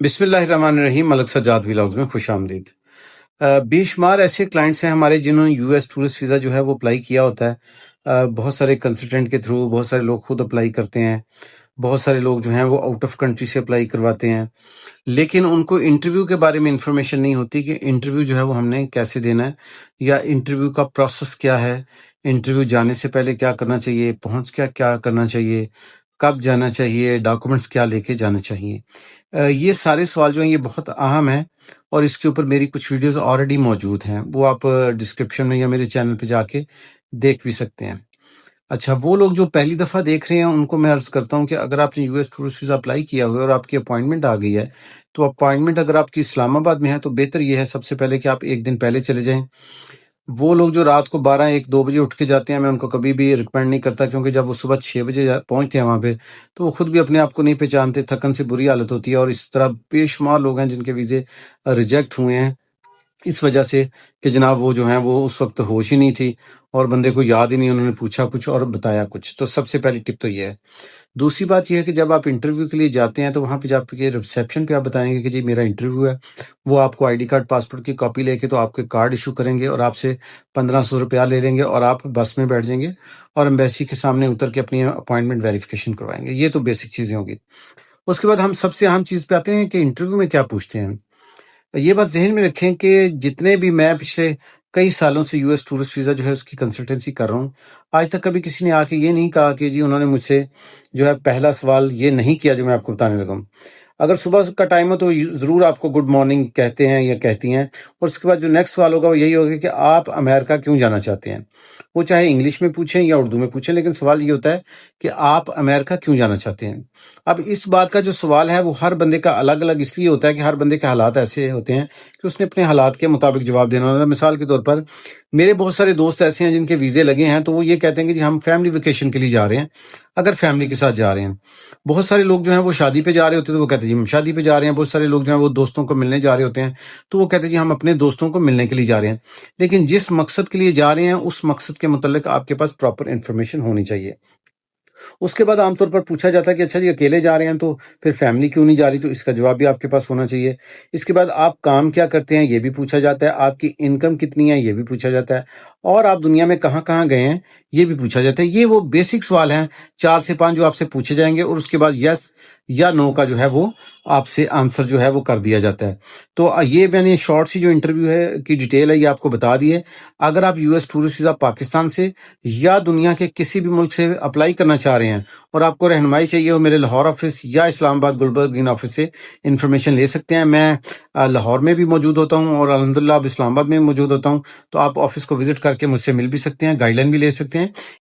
بسم اللہ الرحمن الرحیم۔ ملک سجاد ولاگز میں خوش آمدید۔ بے شمار ایسے کلائنٹس ہیں ہمارے جنہوں نے یو ایس ٹورسٹ ویزا جو ہے وہ اپلائی کیا ہوتا ہے، بہت سارے کنسلٹنٹ کے تھرو، بہت سارے لوگ خود اپلائی کرتے ہیں، بہت سارے لوگ جو ہیں وہ آؤٹ آف کنٹری سے اپلائی کرواتے ہیں، لیکن ان کو انٹرویو کے بارے میں انفارمیشن نہیں ہوتی کہ انٹرویو جو ہے وہ ہم نے کیسے دینا ہے، یا انٹرویو کا پروسیس کیا ہے، انٹرویو جانے سے پہلے کیا کرنا چاہیے، پہنچ کے کیا کرنا چاہیے، کب جانا چاہیے، ڈاکومنٹس کیا لے کے جانا چاہیے۔ یہ سارے سوال جو ہیں یہ بہت اہم ہیں، اور اس کے اوپر میری کچھ ویڈیوز آلریڈی موجود ہیں، وہ آپ ڈسکرپشن میں یا میرے چینل پہ جا کے دیکھ بھی سکتے ہیں۔ اچھا، وہ لوگ جو پہلی دفعہ دیکھ رہے ہیں ان کو میں عرض کرتا ہوں کہ اگر آپ نے U S tourist visa apply کیا ہوا ہے اور آپ کی اپوائنٹمنٹ آ گئی ہے، تو اپوائنٹمنٹ اگر آپ کی اسلام آباد میں ہے تو بہتر یہ ہے سب سے پہلے کہ آپ ایک دن پہلے چلے جائیں۔ وہ لوگ جو رات کو 12 1 2 بجے اٹھ کے جاتے ہیں، میں ان کو کبھی بھی ریکمینڈ نہیں کرتا، کیونکہ جب وہ صبح 6 بجے پہنچتے ہیں وہاں پہ تو وہ خود بھی اپنے آپ کو نہیں پہچانتے، تھکن سے بری حالت ہوتی ہے، اور اس طرح بے شمار لوگ ہیں جن کے ویزے ریجیکٹ ہوئے ہیں اس وجہ سے کہ جناب وہ جو ہیں وہ اس وقت ہوش ہی نہیں تھی، اور بندے کو یاد ہی نہیں، انہوں نے پوچھا کچھ اور بتایا کچھ۔ تو سب سے پہلی ٹپ تو یہ ہے۔ دوسری بات یہ ہے کہ جب آپ انٹرویو کے لیے جاتے ہیں تو وہاں پہ جا کے ریسیپشن پہ آپ بتائیں گے کہ جی میرا انٹرویو ہے، وہ آپ کو آئی ڈی کارڈ، پاسپورٹ کی کاپی لے کے تو آپ کے کارڈ ایشو کریں گے، اور آپ سے 1500 روپیہ لے لیں گے، اور آپ بس میں بیٹھ جائیں گے اور ایمبیسی کے سامنے اتر کے اپنی اپوائنٹمنٹ ویریفیکیشن کروائیں گے۔ یہ تو بیسک چیزیں ہوگی۔ اس کے بعد ہم سب سے اہم چیز پہ آتے ہیں کہ انٹرویو میں کیا پوچھتے ہیں۔ یہ بات ذہن میں رکھیں کہ جتنے بھی میں پچھلے کئی سالوں سے یو ایس ٹورسٹ ویزا جو ہے اس کی کنسلٹنسی کر رہا ہوں، آج تک کبھی کسی نے آ کے یہ نہیں کہا کہ جی انہوں نے مجھ سے جو ہے پہلا سوال یہ نہیں کیا جو میں آپ کو بتانے لگا ہوں۔ اگر صبح کا ٹائم ہو تو ضرور آپ کو گڈ مارننگ کہتے ہیں یا کہتی ہیں، اور اس کے بعد جو نیکسٹ سوال ہوگا وہ یہی ہوگا کہ آپ امریکہ کیوں جانا چاہتے ہیں۔ وہ چاہے انگلش میں پوچھیں یا اردو میں پوچھیں، لیکن سوال یہ ہوتا ہے کہ آپ امریکہ کیوں جانا چاہتے ہیں۔ اب اس بات کا جو سوال ہے وہ ہر بندے کا الگ الگ اس لیے ہوتا ہے کہ ہر بندے کے حالات ایسے ہوتے ہیں کہ اس نے اپنے حالات کے مطابق جواب دینا ہوتا ہے۔ مثال کے طور پر میرے بہت سارے دوست ایسے ہیں جن کے ویزے لگے ہیں تو وہ یہ کہتے ہیں کہ جی ہم فیملی ویکیشن کے لیے جا رہے ہیں، اگر فیملی کے ساتھ جا رہے ہیں۔ بہت سارے لوگ جو ہیں وہ شادی پہ جا رہے ہوتے ہیں تو وہ کہتے ہیں جی ہم شادی پہ جا رہے ہیں۔ بہت سارے لوگ جو ہیں وہ دوستوں کو ملنے جا رہے ہوتے ہیں تو وہ کہتے ہیں جی ہم اپنے دوستوں کو ملنے کے لیے جا رہے ہیں۔ لیکن جس مقصد کے لیے جا رہے ہیں اس مقصد کے متعلق آپ کے پاس پراپر انفارمیشن ہونی چاہیے۔ اس کے بعد عام طور پر پوچھا جاتا ہے کہ اچھا جی اکیلے جا رہے ہیں تو پھر فیملی کیوں نہیں جا رہی، تو اس کا جواب بھی آپ کے پاس ہونا چاہیے۔ اس کے بعد آپ کام کیا کرتے ہیں یہ بھی پوچھا جاتا ہے، آپ کی انکم کتنی ہے یہ بھی پوچھا جاتا ہے، اور آپ دنیا میں کہاں کہاں گئے ہیں یہ بھی پوچھا جاتا ہے۔ یہ وہ بیسک سوال ہیں 4 سے 5 جو آپ سے پوچھے جائیں گے، اور اس کے بعد یس یا نو کا جو ہے وہ آپ سے آنسر جو ہے وہ کر دیا جاتا ہے۔ تو یہ میں نے شارٹ سی جو انٹرویو ہے کی ڈیٹیل ہے یہ آپ کو بتا دی ہے۔ اگر آپ U S tourist visa Pakistan سے یا دنیا کے کسی بھی ملک سے اپلائی کرنا چاہ رہے ہیں اور آپ کو رہنمائی چاہیے ہو، میرے لاہور آفس یا اسلام آباد گلبرگ گرین آفس سے انفارمیشن لے سکتے ہیں۔ میں لاہور میں بھی موجود ہوتا ہوں اور الحمدللہ اب اسلام آباد میں موجود ہوتا ہوں، تو آپ آفس کو وزٹ کر کے مجھ سے مل بھی سکتے ہیں، گائیڈ لائن بھی لے سکتے ہیں۔